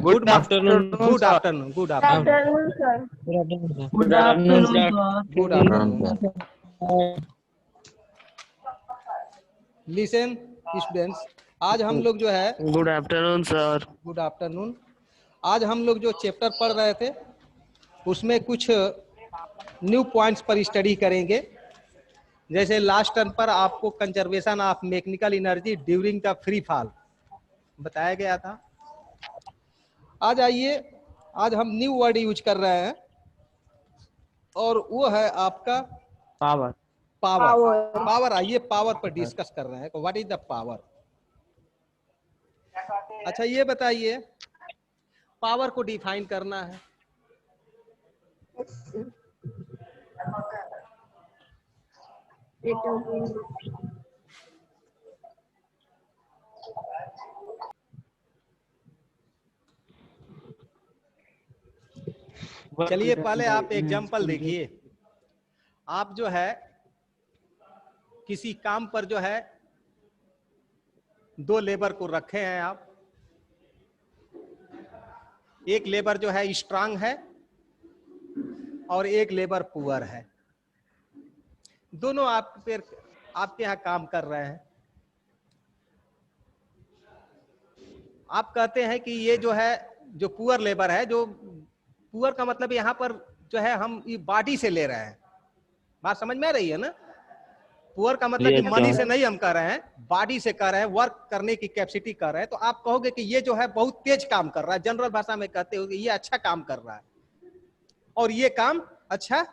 Good afternoon good afternoon good afternoon good afternoon sir. Good afternoon. Listen students, आज हम लोग जो है good afternoon sir. Good afternoon. आज हम लोग जो चैप्टर पढ़ रहे थे उसमें कुछ न्यू पॉइंट्स पर स्टडी करेंगे। जैसे लास्ट टर्न पर आपको conservation of mechanical energy during the free fall बताया गया था। आज आइए, आज हम न्यू वर्ड यूज कर रहे हैं और वो है आपका पावर। पावर। पावर, आइए पावर पर डिस्कस कर रहे हैं। What is the power. अच्छा ये बताइए, पावर को डिफाइन करना है। चलिए पहले आप एग्जांपल देखिए। आप जो है किसी काम पर जो है दो लेबर को रखे हैं आप। एक लेबर जो है स्ट्रांग है और एक लेबर पुअर है। दोनों आपके यहाँ काम कर रहे हैं। आप कहते हैं कि ये जो है जो पुअर लेबर है, जो पुअर का मतलब यहाँ पर जो है हम बॉडी से ले रहे हैं। बात समझ में आ रही है ना। पुअर का मतलब कि मनी से नहीं हम कर रहे हैं, बॉडी से कर रहे हैं, वर्क करने की कैपेसिटी कर रहे हैं। तो आप कहोगे कि ये जो है बहुत तेज काम कर रहा है। जनरल भाषा में कहते हो कि ये अच्छा काम कर रहा है और ये काम अच्छा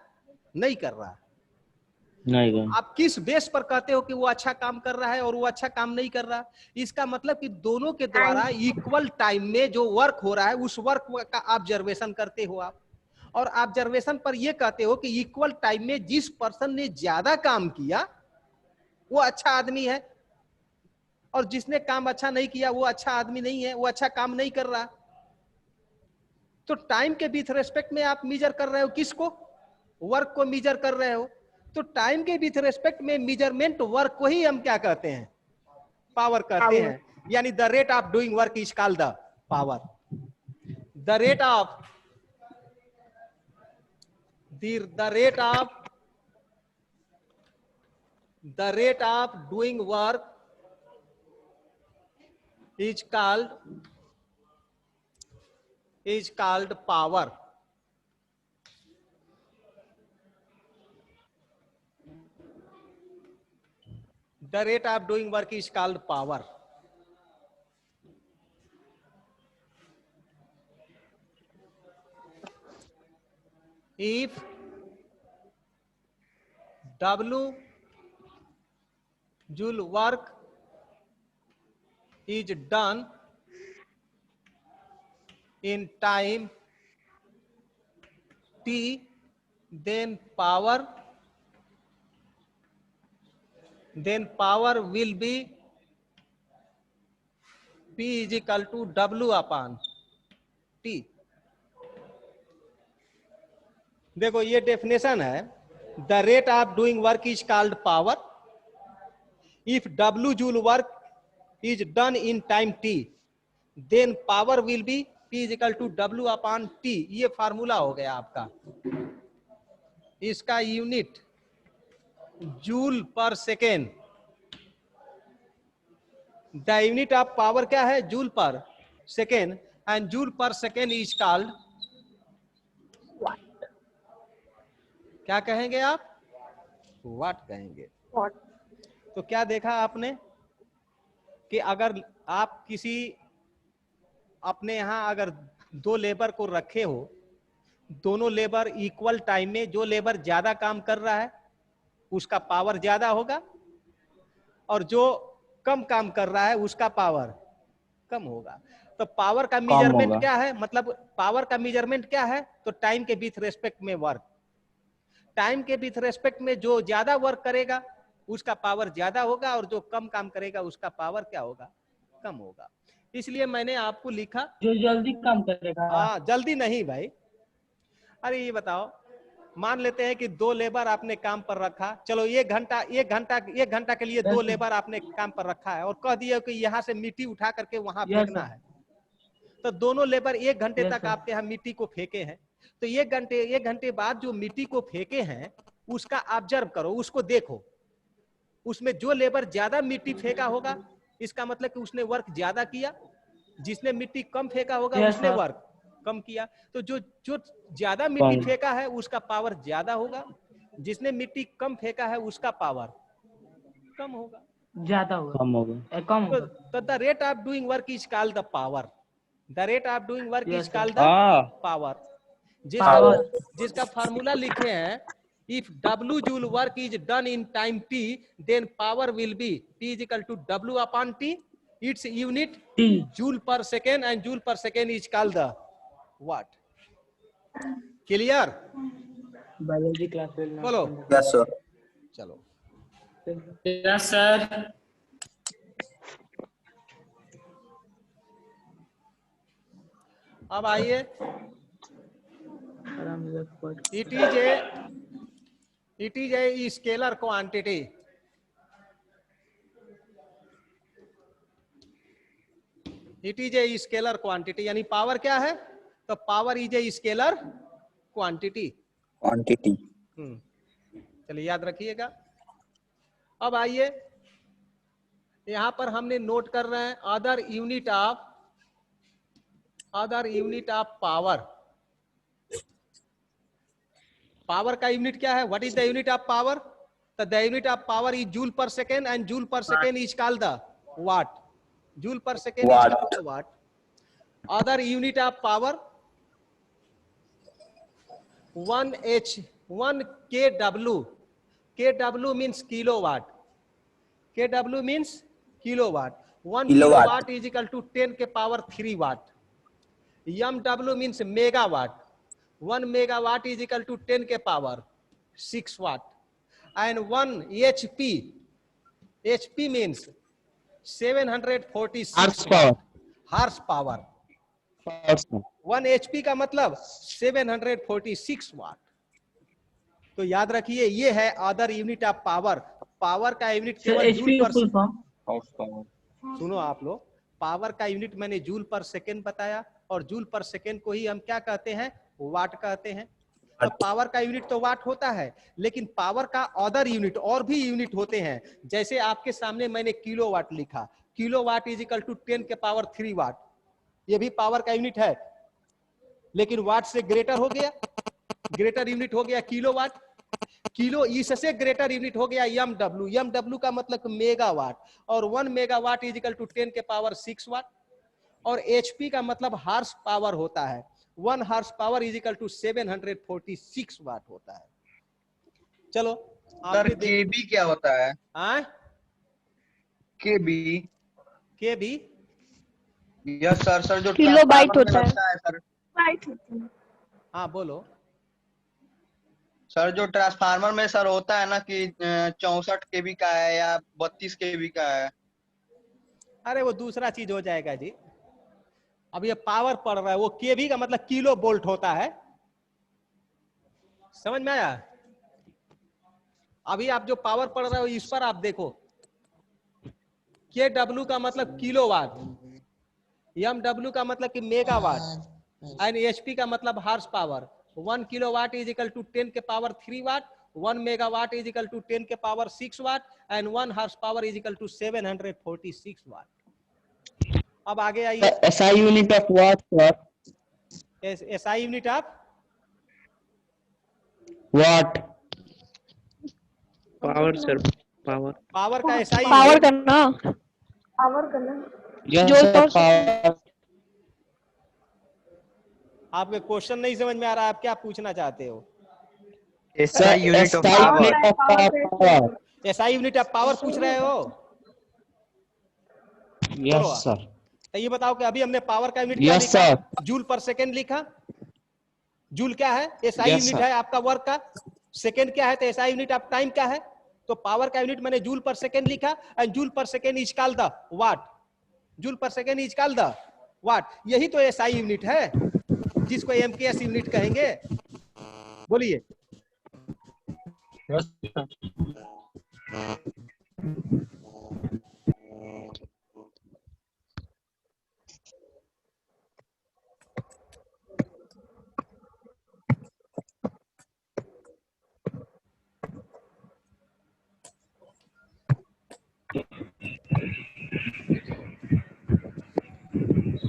नहीं कर रहा है। नहीं, आप किस बेस पर कहते हो कि वो अच्छा काम कर रहा है और वो अच्छा काम नहीं कर रहा। इसका मतलब कि दोनों के द्वारा इक्वल टाइम में जो वर्क हो रहा है उस वर्क का ऑब्जर्वेशन करते हो आप। और ऑब्जर्वेशन पर ये कहते हो कि इक्वल टाइम में जिस पर्सन ने ज्यादा काम किया वो अच्छा आदमी है और जिसने काम अच्छा नहीं किया वो अच्छा आदमी नहीं है, वो अच्छा काम नहीं कर रहा। तो टाइम के विथ रेस्पेक्ट में आप मेजर कर रहे हो किसको, वर्क को मेजर कर रहे हो। तो टाइम के विथ रेस्पेक्ट में मेजरमेंट वर्क को ही हम क्या कहते हैं, पावर कहते हैं। यानी the rate of doing work is called the power. The rate of the rate of doing work is called power. The rate of doing work is called power. If W joule work is done in time T, then power will be P is equal to W upon T. देखो ये definition है। The rate of doing work is called power if W joule work is done in time T, then power will be P is equal to W upon T। ये formula हो गया आपका। इसका unit joule per second. The unit of power क्या है, joule per second. And joule per second is called, क्या कहेंगे आप, वाट कहेंगे। तो क्या देखा आपने कि अगर आप किसी अपने यहां अगर दो लेबर को रखे हो, दोनों लेबर इक्वल टाइम में, जो लेबर ज्यादा काम कर रहा है उसका पावर ज्यादा होगा और जो कम काम कर रहा है उसका पावर कम होगा। तो पावर का मेजरमेंट क्या है, मतलब पावर का मेजरमेंट क्या है, तो टाइम के विथ रेस्पेक्ट में वर्क। टाइम के विथ रेस्पेक्ट में जो ज्यादा वर्क करेगा उसका पावर ज्यादा होगा और जो कम काम करेगा उसका पावर क्या होगा, कम होगा। इसलिए मैंने आपको लिखा जो जल्दी काम करेगा। हाँ, जल्दी नहीं भाई। अरे ये बताओ, मान लेते हैं कि दो लेबर आपने काम पर रखा। चलो एक घंटा के लिए दो लेबर आपने काम पर रखा है और कह दिया कि यहाँ से मिट्टी उठा करके वहां फेंकना है। तो दोनों लेबर 1 घंटे Yes, तक sir. आपके यहाँ मिट्टी को फेंके हैं, तो 1 घंटे बाद जो मिट्टी को फेंके हैं उसका ऑब्जर्व करो, उसको देखो। उसमें जो लेबर ज्यादा मिट्टी फेंका होगा इसका मतलब कि उसने वर्क ज्यादा किया, जिसने मिट्टी कम फेंका होगा Yes, उसने sir. वर्क कम किया। तो जो जो ज्यादा मिट्टी कम। फेंका है उसका पावर ज्यादा होगा, जिसने मिट्टी कम फेंका है उसका पावर कम होगा। ज्यादा होगा, कम होगा, कम तो होगा। The rate of doing work is called the power. The rate of doing work Yes, is sir. Called the power. जिसका Power. जिसका फार्मूला लिखे हैं, if W joule work is done in time T, then power will be P is equal to W upon T, its unit T. Joule per second, and joule per second is called the what. Clear? Biology class बोलो। Yes sir. चलो yes sir. अब आइए, it is a scalar quantity. It is a scalar quantity, यानी power क्या है? तो power is a scalar quantity. Quantity. चलिए याद रखिएगा। अब आइए, यहां पर हमने नोट कर रहे हैं other unit of power. Power का यूनिट क्या है? What is the unit of power? तो the unit of power is joule per second, and joule per second is called the watt. Joule per second is called the watt. Other unit of power 1 kW। kW means kilowatt। kW means kilowatt। 1 kilowatt is equal to 10 के power 3 watt। mW means megawatt। 1 megawatt is equal to 10 के power 6 watt। and 1 HP means 746 watt horse power. 1 HP का मतलब 746 वाट। तो याद रखिए ये है other unit of power. Power का यूनिट केवल जूल पर, सुनो आप लोग, पावर का यूनिट मैंने जूल पर सेकेंड बताया, और जूल पर सेकेंड को ही हम क्या कहते हैं? वाट कहते हैं। तो पावर का यूनिट तो वाट होता है, लेकिन पावर का अदर यूनिट और भी यूनिट होते हैं। जैसे आपके सामने मैंने किलो वाट लिखा, kilo watt is equal to 10 के पावर 3 वाट, ये भी पावर का यूनिट है, लेकिन वाट से ग्रेटर हो गया, ग्रेटर यूनिट हो गया किलो वाट। किलो इससे ग्रेटर यूनिट हो गया एमडब्ल्यू। एमडब्ल्यू का मतलब मेगावाट, और 1 मेगावाट इज इक्वल टू 10 के पावर 6 वाट। और एचपी का मतलब हार्स पावर होता है। 1 horse power is equal to 746 watt होता है। चलो सर केबी क्या होता है? KB KB yes sir. Sir जो किलो बाइट होता है सर। हाँ बोलो। सर जो ट्रांसफार्मर में सर होता है ना कि 64 केबी का है या 32 केबी का है। अरे वो दूसरा चीज हो जाएगा जी। अब ये पावर पड़ रहा है, वो केवी का मतलब किलो वोल्ट होता है। समझ में आया? अभी आप जो पावर पड़ रहा है इस पर आप देखो, के डब्ल्यू का मतलब किलोवाट, एम डब्ल्यू का मतलब कि मेगावाट, एंड एचपी का मतलब horse power. 1 kilowatt is equal to 10 के power 3 watt, 1 megawatt is equal to 10 के power 6 watt, and 1 horse power is equal to 746 watt. अब आगे आइए, SI unit of watt sir. SI unit of watt. Power sir, power. Power का SI power करना yes joule sir, per power. आपके question नहीं समझ में आ रहा, आप क्या पूछना चाहते हो? SI unit of SI power. Unit of power. SI unit of power पूछ रहे हो? Yes sir. तो ये बताओ कि अभी हमने पावर का यूनिट क्या यस लिखा? सर। जूल पर सेकेंड लिखा। जूल क्या है? SI Yes, unit sir. है आपका वर्क का। सेकेंड क्या है? तो एसआई यूनिट ऑफ टाइम का है। तो पावर का यूनिट मैंने जूल पर सेकेंड लिखा, and joule per second is called the watt. Joule per second is called the वाट। यही तो एसआई यूनिट है, जिसको एमकेएस यूनिट कहेंगे। बोलिए।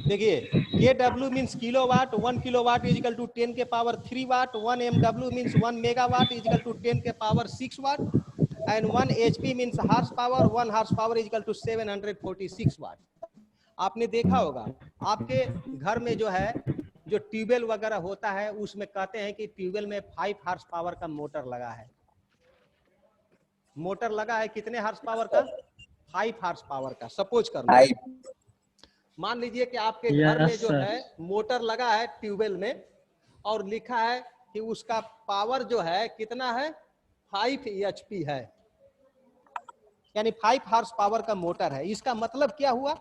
देखिए kW means kilowatt, 1 kilowatt is equal to 10 के power 3 watt, 1 MW means 1 megawatt is equal to 10 के power 6 watt, and 1 HP means horse power, 1 horse power is equal to 746 watt. आपने देखा होगा आपके घर में जो है जो ट्यूबवेल वगैरह होता है उसमें कहते हैं कि ट्यूबवेल में 5 हार्स पावर का मोटर लगा है। मोटर लगा है कितने हार्स पावर का? 5 हार्स पावर का। सपोज कर लो, मान लीजिए कि आपके घर में जो है मोटर लगा है ट्यूबवेल में और लिखा है कि उसका पावर जो है कितना है? 5 HP है, यानी 5 हार्स पावर का मोटर है। इसका मतलब क्या हुआ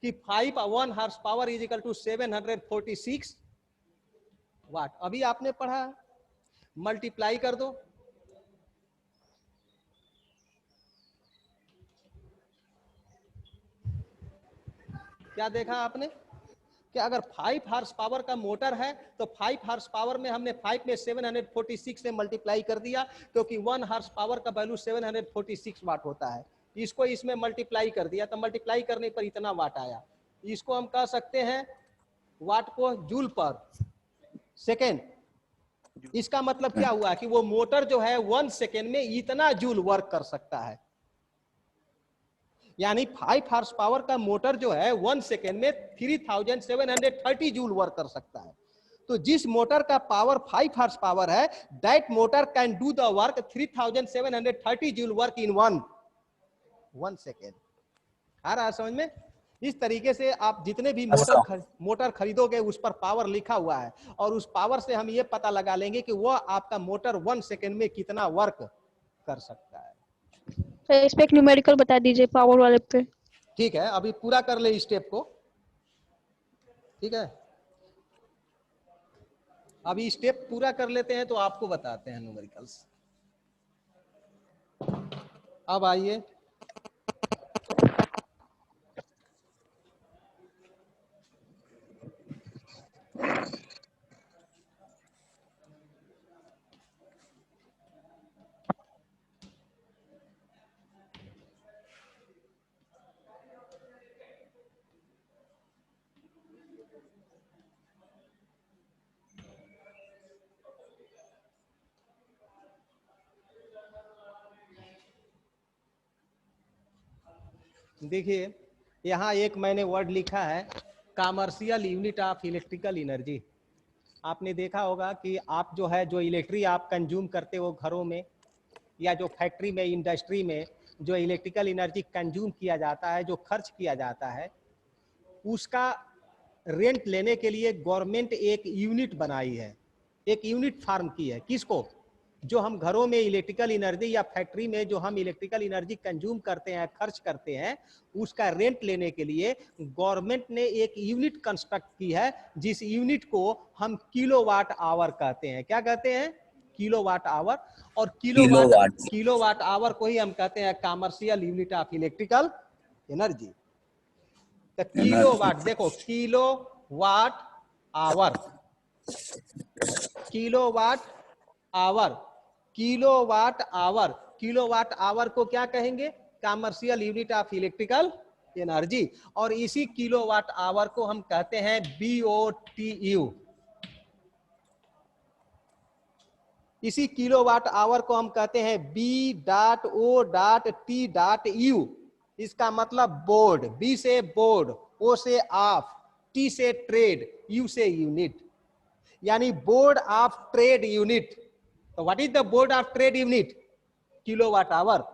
कि 1 horse power is equal to 746 watt. अभी आपने पढ़ा, मल्टीप्लाई कर दो, क्या देखा आपने कि अगर 5 हार्स पावर का मोटर है तो 5 हार्स पावर में हमने 5 में 746 से मल्टीप्लाई कर दिया, क्योंकि 1 हार्स पावर का वैल्यू 746 वाट होता है। इसको इसमें मल्टीप्लाई कर दिया तो मल्टीप्लाई करने पर इतना वाट आया। इसको हम कह सकते हैं वाट को जूल पर सेकेंड। इसका मतलब क्या हुआ कि वो मोटर जो है 1 सेकेंड में इतना जूल वर्क कर सकता है, यानी 5 हार्स पावर का मोटर जो है 1 सेकेंड में 3730 जूल वर्क कर सकता है। तो जिस मोटर का पावर 5 हार्स पावर है, that motor can do the work 3730 joule work in 1 second. आ रहा है समझ में? इस तरीके से आप जितने भी मोटर खरीदोगे उस पर पावर लिखा हुआ है, और उस पावर से हम ये पता लगा लेंगे कि वह आपका मोटर 1 सेकेंड में कितना वर्क कर सकता है। इस पे एक न्यूमेरिकल बता दीजिए पावर वाले पे। ठीक है, अभी पूरा कर ले स्टेप को। ठीक है, अभी स्टेप पूरा कर लेते हैं तो आपको बताते हैं न्यूमेरिकल्स। अब आइए, देखिए यहाँ एक मैंने वर्ड लिखा है, commercial unit of electrical energy. आपने देखा होगा कि आप जो है जो इलेक्ट्रिक आप कंज्यूम करते हो घरों में या जो फैक्ट्री में, इंडस्ट्री में जो इलेक्ट्रिकल एनर्जी कंज्यूम किया जाता है, जो खर्च किया जाता है, उसका रेंट लेने के लिए गवर्नमेंट एक यूनिट बनाई है, एक यूनिट फार्म की है। किसको? जो हम घरों में इलेक्ट्रिकल एनर्जी या फैक्ट्री में जो हम इलेक्ट्रिकल एनर्जी कंज्यूम करते हैं, खर्च करते हैं, उसका रेंट लेने के लिए गवर्नमेंट ने एक यूनिट कंस्ट्रक्ट की है, जिस यूनिट को हम किलोवाट आवर कहते हैं। क्या कहते हैं? Kilowatt hour. और किलोवाट आवर को ही हम कहते हैं commercial unit of electrical energy. तो किलोवाट, देखो kilowatt hour, kilowatt hour, kilowatt hour, kilowatt hour को क्या कहेंगे? Commercial unit of electrical energy. और इसी किलोवाट आवर को हम कहते हैं BOTU। इसी किलोवाट आवर को हम कहते हैं B.O.T.U। इसका मतलब बोर्ड, B से बोर्ड, O से ऑफ, T से ट्रेड, U से यूनिट, यानी board of trade unit. So what is the board of trade unit? Kilowatt hour.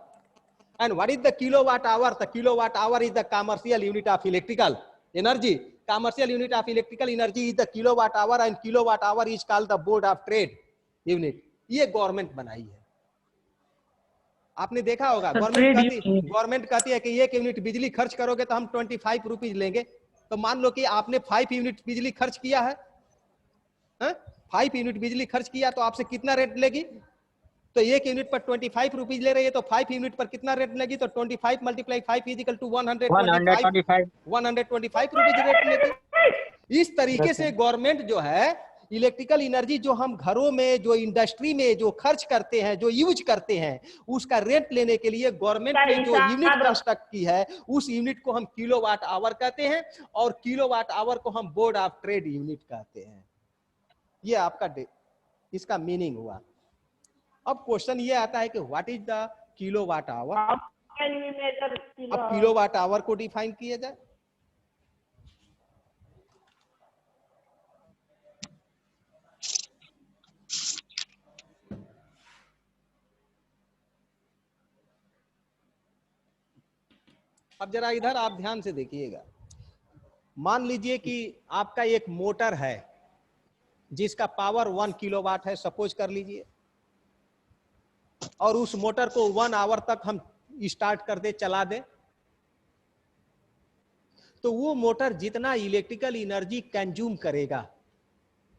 And what is the kilowatt hour? The kilowatt hour is the commercial unit of electrical energy. Commercial unit of electrical energy is the kilowatt hour, and kilowatt hour is called the board of trade unit. ये government बनाई है। आपने देखा होगा government कहती है कि 1 unit बिजली खर्च करोगे तो हम 25 रुपीज लेंगे। तो मान लो कि आपने 5 यूनिट बिजली खर्च किया है, 5 यूनिट बिजली खर्च किया तो आपसे कितना रेट लेगी? तो 1 यूनिट पर 25 रुपीज ले रही है, तो 5 यूनिट पर कितना रेट लेगी? तो 25 × 5 is equal to 125 rupees rate लेगी। इस तरीके से गवर्नमेंट जो है इलेक्ट्रिकल एनर्जी जो हम घरों में, जो इंडस्ट्री में जो खर्च करते हैं, जो यूज करते हैं, उसका रेंट लेने के लिए गवर्नमेंट ने जो यूनिट कंस्ट्रक्ट की है, उस यूनिट को हम किलोवाट आवर कहते हैं, और किलोवाट आवर को हम बोर्ड ऑफ ट्रेड यूनिट कहते हैं। ये आपका इसका मीनिंग हुआ। अब क्वेश्चन ये आता है कि what is the kilowatt hour. अब किलोवाट आवर को डिफाइन किया जाए। अब जरा इधर आप ध्यान से देखिएगा। मान लीजिए कि आपका एक मोटर है जिसका पावर 1 किलोवाट है, सपोज कर लीजिए, और उस मोटर को 1 आवर तक हम स्टार्ट कर दे, चला दे, तो वो मोटर जितना इलेक्ट्रिकल एनर्जी कंज्यूम करेगा,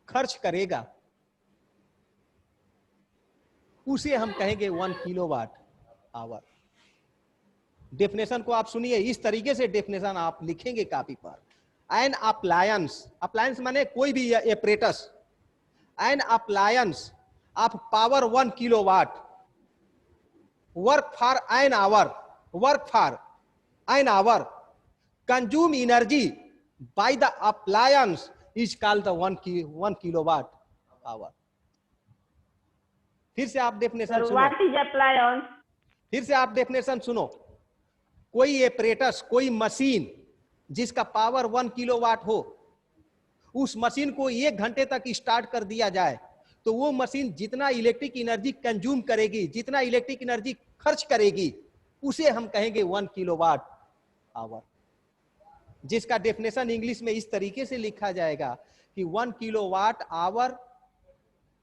खर्च करेगा, उसे हम कहेंगे 1 किलोवाट आवर। डेफिनेशन को आप सुनिए, इस तरीके से डेफिनेशन आप लिखेंगे कॉपी पर। एन अप्लायंस, अप्लायंस माने कोई भी apparatus, an appliance of power 1 kilowatt work for an hour, work for an hour, consume energy by the appliance is called the 1 kilowatt hour. फिर से आप डेफिनेशन सुनो, व्हाट इज अप्लायंस? फिर से आप डेफिनेशन सुनो। कोई एपरेटस, कोई मशीन जिसका पावर 1 किलोवाट हो, उस मशीन को 1 घंटे तक स्टार्ट कर दिया जाए, तो वो मशीन जितना इलेक्ट्रिक एनर्जी कंज्यूम करेगी, जितना इलेक्ट्रिक एनर्जी खर्च करेगी, उसे हम कहेंगे 1 किलोवाट आवर। जिसका डेफिनेशन इंग्लिश में इस तरीके से लिखा जाएगा कि 1 किलोवाट आवर,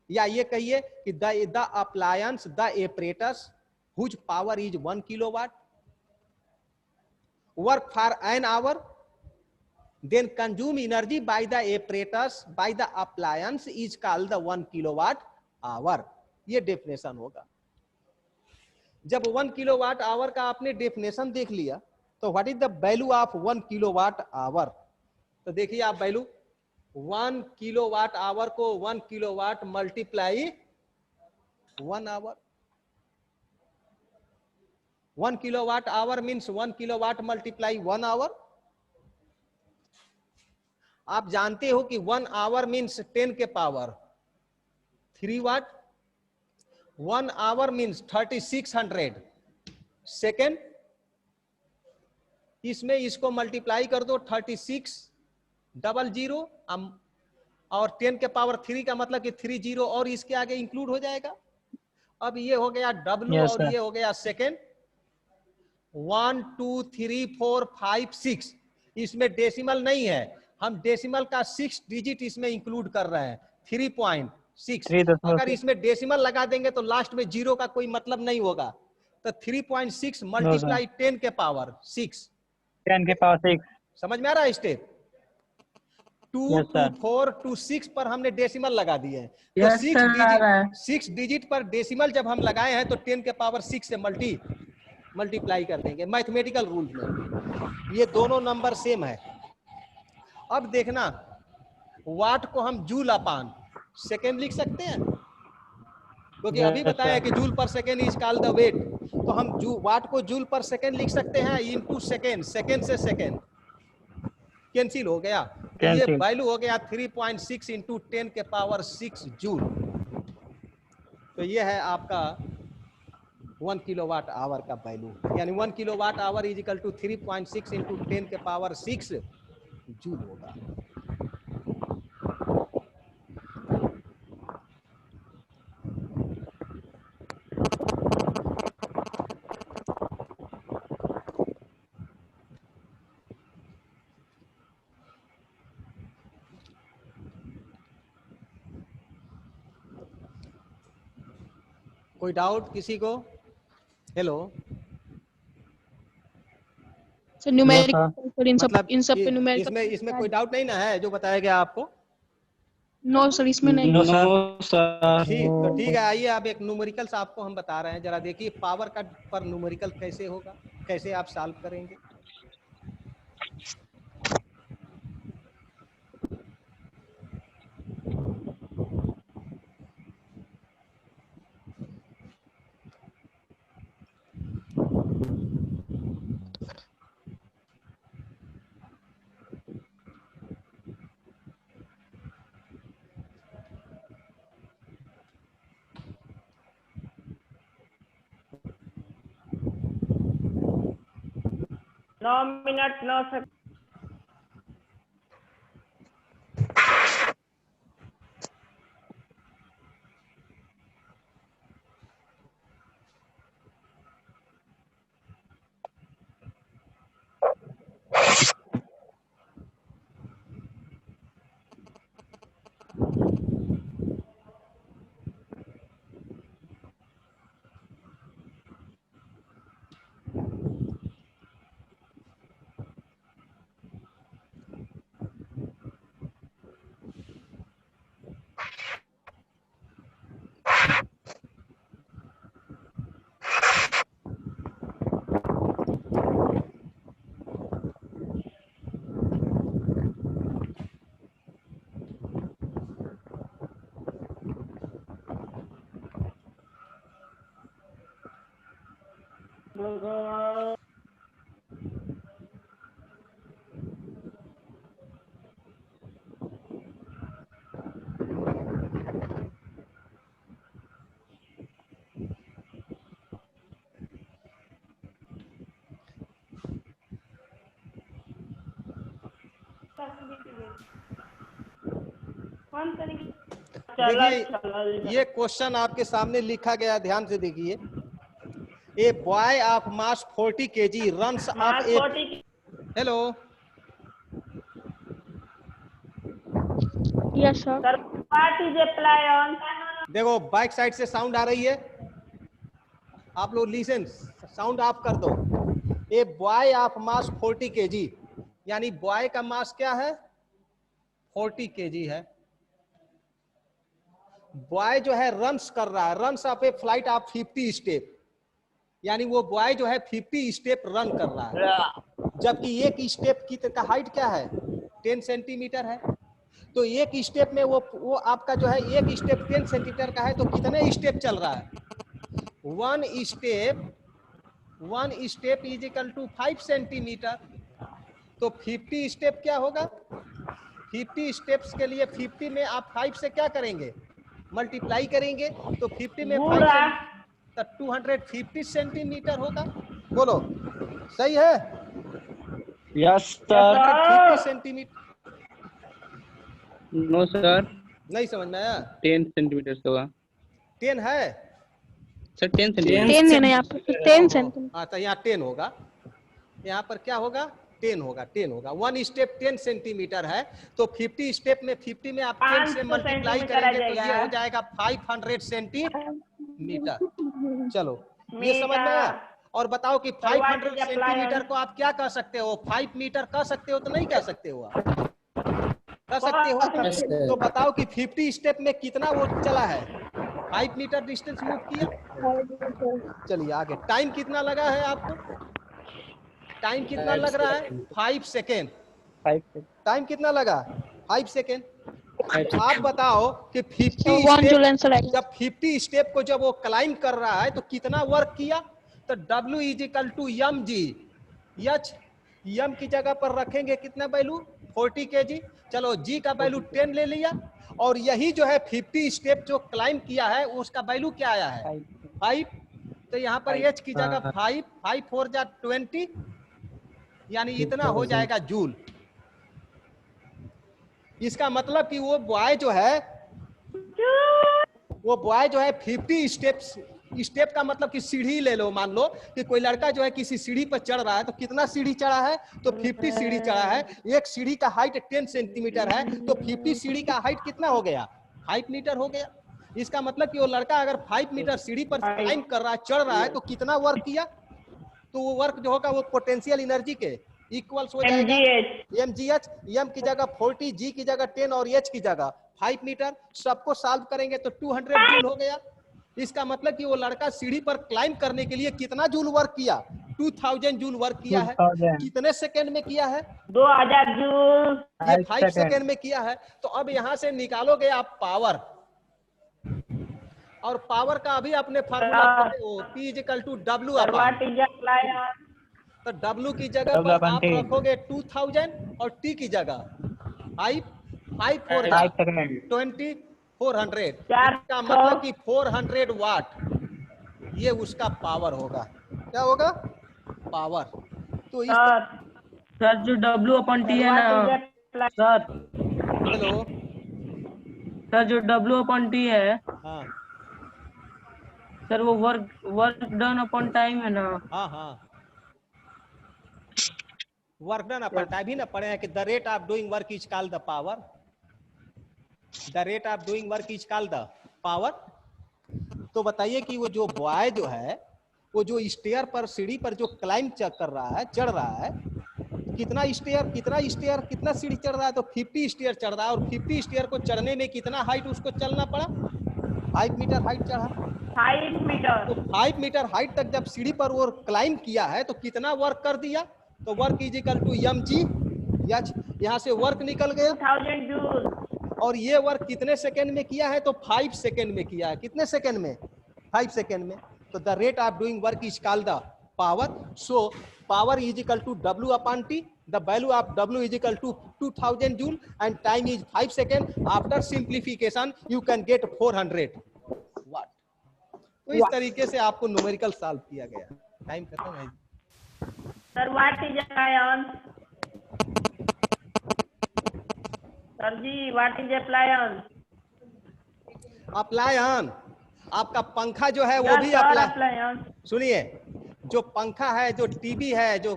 या ये कहिए कि the appliance, the apparatus whose power is 1 kilowatt work for an hour, then consume energy by the apparatus, by the appliance is called the 1 kilowatt hour। ये डेफिनेशन होगा। जब 1 किलोवाट आवर का आपने definition देख लिया, तो what is the value of 1 kilowatt hour. तो देखिए आप वैल्यू 1 किलोवाट आवर को 1 kilowatt multiply 1 hour. 1 kilowatt hour means 1 kilowatt multiply 1 hour। आप जानते हो कि 1 hour means 10 के power 3 watt. 1 hour means 3600 second. इसमें इसको मल्टीप्लाई कर दो 3600 और 10 के पावर 3 का मतलब कि 30 और इसके आगे इंक्लूड हो जाएगा। अब ये हो गया W और ये हो गया सेकेंड। 1 2 3 4 5 6, इसमें डेसिमल नहीं है, हम डेसिमल का 6 डिजिट इसमें इंक्लूड कर रहे हैं, 3.6। अगर इसमें डेसिमल लगा देंगे तो लास्ट में 0 का कोई मतलब नहीं होगा। तो 3.6 मल्टीप्लाई 10 के पावर 6, 10 के पावर 6। समझ में आ रहा है स्टेप? 2 to 4 to 6 पर हमने डेसिमल लगा दिए हैं। तो 6 डिजिट पर डेसिमल जब हम लगाए हैं तो 10 के पावर 6 से मल्टीप्लाई कर देंगे मैथमेटिकल रूल में। ये दोनों नंबर सेम है। अब देखना, वाट को हम जूल अपान सेकेंड लिख सकते हैं, क्योंकि अभी बताया कि joule per second is called the watt. तो हम वाट को जूल पर सेकेंड लिख सकते हैं इनटू सेकेंड, सेकेंड से सेकेंड कैंसिल हो गया। तो ये वैल्यू हो गया 3.6 इंटू 10 के पावर 6 जूल। तो ये है आपका 1 किलोवाट आवर का वैल्यू, यानी 1 kilowatt hour is equal to 3.6 into 10 के पावर 6 जूल होगा। कोई डाउट किसी को? हेलो सर न्यूमेरिकल इन सब पे न्यूमेरिकल इसमें कोई डाउट नहीं ना है जो बताया गया आपको? नो सर, इसमें नहीं। No sir. ठीक है, आइए अब एक न्यूमेरिकल्स आपको हम बता रहे हैं, जरा देखिए पावर कट पर न्यूमेरिकल कैसे होगा, कैसे आप सॉल्व करेंगे। 9 मिनट 9 सेकंड। देखिए ये क्वेश्चन आपके सामने लिखा गया, ध्यान से देखिए। A boy of mass 40 kg runs up A, hello Yes, sir. Sir, what is apply on? देखो बैक साइड से साउंड आ रही है, आप लोग लिसन, साउंड ऑफ कर दो। A boy of mass 40 kg, यानी बॉय का मास क्या है 40 kg है। बॉय जो है रन्स कर रहा है, runs up A flight of 50 step, यानी वो बॉय जो है 50 स्टेप रन कर रहा है, जबकि एक स्टेप की का हाइट क्या है 10 सेंटीमीटर है। तो एक स्टेप में वो आपका जो है एक स्टेप 10 सेंटीमीटर का है, तो कितने स्टेप चल रहा है? One step is equal to 5 centimetre. तो 50 स्टेप क्या होगा? 50 स्टेप्स के लिए 50 में आप 5 से क्या करेंगे मल्टीप्लाई करेंगे, तो 50 में 5 से तो 250 सेंटीमीटर होगा। बोलो सही है? Yes sir. 250 centimetre. No sir, नहीं समझ में आया? 10 सेंटीमीटर होगा 10 है सर, 10 सेंटीमीटर। 10 है ना यहाँ पे, 10 सेंटीमीटर। हाँ, तो यहाँ 10 होगा, यहाँ पर क्या होगा 10 होगा, 10 होगा। वन स्टेप 10 सेंटीमीटर है, तो 50 स्टेप में 50 में आप 10 से मल्टीप्लाई करेंगे तो ये हो जाएगा 500 सेंटीमीटर। चलो ये समझ में आया? और बताओ कि 500 सेंटीमीटर को आप क्या कह सकते हो? 5 मीटर कह सकते हो तो नहीं कह सकते हो? आप कह सकते हो। तो बताओ कि 50 स्टेप में कितना वो चला है? 5 मीटर डिस्टेंस मूव किया। चलिए आगे, टाइम कितना लगा है आपको? टाइम कितना लग रहा है? 5 सेकेंड। टाइम कितना लगा? 5 सेकेंड। आप बताओ कि 50 स्टेप, जब 50 स्टेप को जब वो क्लाइंब कर रहा है तो कितना वर्क किया? तो W is equal to M G H, M की जगह पर रखेंगे कितना वैल्यू 40 kg। चलो जी का वैल्यू 10 ले लिया, और यही जो है 50 स्टेप जो क्लाइंब किया है उसका वैल्यू क्या आया है 5। तो यहाँ पर एच की जगह 5, 5 4 जा 20, यानी इतना हो जाएगा जूल। इसका मतलब कि वो बॉय जो है 50 स्टेप का मतलब कि सीढ़ी ले लो, मान लो कि कोई लड़का जो है किसी सीढ़ी पर चढ़ रहा है, तो कितना सीढ़ी चढ़ा है? तो 50 सीढ़ी चढ़ा है। एक सीढ़ी का हाइट 10 सेंटीमीटर है, तो 50 सीढ़ी का हाइट कितना हो गया 5 मीटर हो गया। इसका मतलब कि वो लड़का अगर 5 मीटर सीढ़ी पर क्लाइंब कर रहा है, चढ़ रहा है, तो कितना वर्क किया? तो वो वर्क जो होगा वो पोटेंशियल एनर्जी के इक्वल्स हो जाएगा mgh। m की जगह 40, g की जगह 10 और h की जगह 5 मीटर। सबको सॉल्व करेंगे तो 200 जूल हो गया। इसका मतलब कि वो लड़का सीढ़ी पर क्लाइंब करने के लिए कितना जूल वर्क किया? 2000 जूल वर्क किया है। कितने सेकंड में किया है? 2000 जूल। ये 5 सेकंड में किया है। तो अब यहां से निकालोगे आप पावर, और पावर का अभी अपने formula P is equal to W upon, तो W की जगह पर आप रखोगे 2000 और T की जगह 5 4 20 400। इसका मतलब कि 400 वाट ये उसका पावर होगा। क्या होगा? पावर। तो इस सर सर जो W/T है what is ना apply सर, हेलो, सर जो W/T है हाँ सर वो वर्क डन अपॉन टाइम है ना। हाँ हाँ, वर्क डन अपन टाइम ही ना पढ़े हैं कि the rate of doing work is called the power, the rate of doing work is called the power. तो बताइए कि वो जो बॉय जो है वो जो स्टेयर पर सीढ़ी पर जो क्लाइम कर रहा है, चढ़ रहा है, कितना कितना सीढ़ी चढ़ रहा है, तो 50 स्टेयर चढ़ रहा है, और 50 स्टेयर को चढ़ने में कितना हाइट उसको चलना पड़ा, 5 मीटर हाइट चढ़ा। 5 मीटर तो 5 मीटर हाइट तक जब सीढ़ी पर वो क्लाइम किया है तो कितना वर्क कर दिया, तो work is equal to mg, यहाँ से वर्क निकल गया। 2000 जूल और ये वर्क कितने सेकंड में किया है, तो 5 सेकंड में किया है। कितने सेकंड में, 5 सेकंड में। तो the rate of doing work is called the power. So power is equal to W/T, the value of W is equal to 2000 joule and time is 5 second. After simplification you can get 400 watt. तो इस तरीके से आपको numerical solve किया गया। Time खत्म है। Sir what is appliance, sir ji what is appliance, appliance आपका पंखा जो है वो भी अप्लाई, अप्लायंस सुनिए, जो पंखा है, जो टीवी है, जो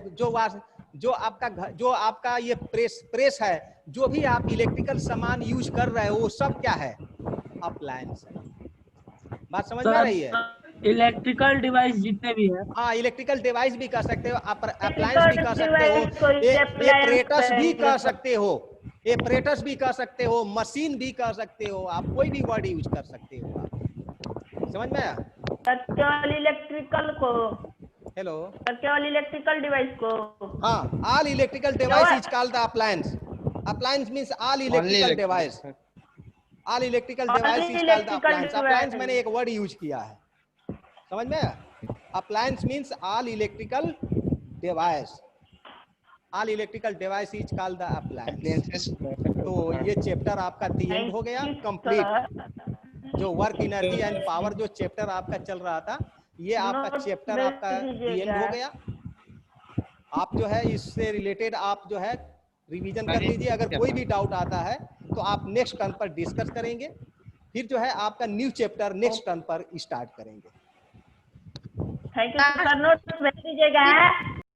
आपका ये प्रेस है, जो भी आप इलेक्ट्रिकल सामान यूज कर रहे हो वो सब क्या है, अप्लायंस है। बात समझ में आ रही है? इलेक्ट्रिकल डिवाइस जितने भी है, हाँ, इलेक्ट्रिकल डिवाइस भी कह सकते हो, अप्लायंस भी कह सकते हो, एपरेटस भी कह सकते हो, एपरेटस भी कह सकते हो, मशीन भी कह सकते हो, आप कोई भी वर्ड यूज कर सकते हो। आप समझ में आया? सर केवल इलेक्ट्रिकल को, हेलो, सर केवल इलेक्ट्रिकल डिवाइस को, हाँ, all electrical device is called the appliance. Appliance means all electrical device, all electrical device is called the appliance. Appliance मैंने एक वर्ड यूज किया है, समझ में आया? Appliance means all electrical device, all electrical device is called the appliance. तो ये chapter आपका दी एंड हो गया कंप्लीट। जो वर्क एनर्जी एंड पावर जो चैप्टर आपका चल रहा था, ये आपका चैप्टर आपका दी एंड हो गया। आप जो है इससे रिलेटेड आप जो है रिवीजन कर लीजिए। अगर कोई भी डाउट आता है तो आप नेक्स्ट टर्न पर डिस्कस करेंगे, फिर जो है आपका न्यू चैप्टर नेक्स्ट टर्न पर स्टार्ट करेंगे। थैंक यू सर, नोट भेज दीजिएगा।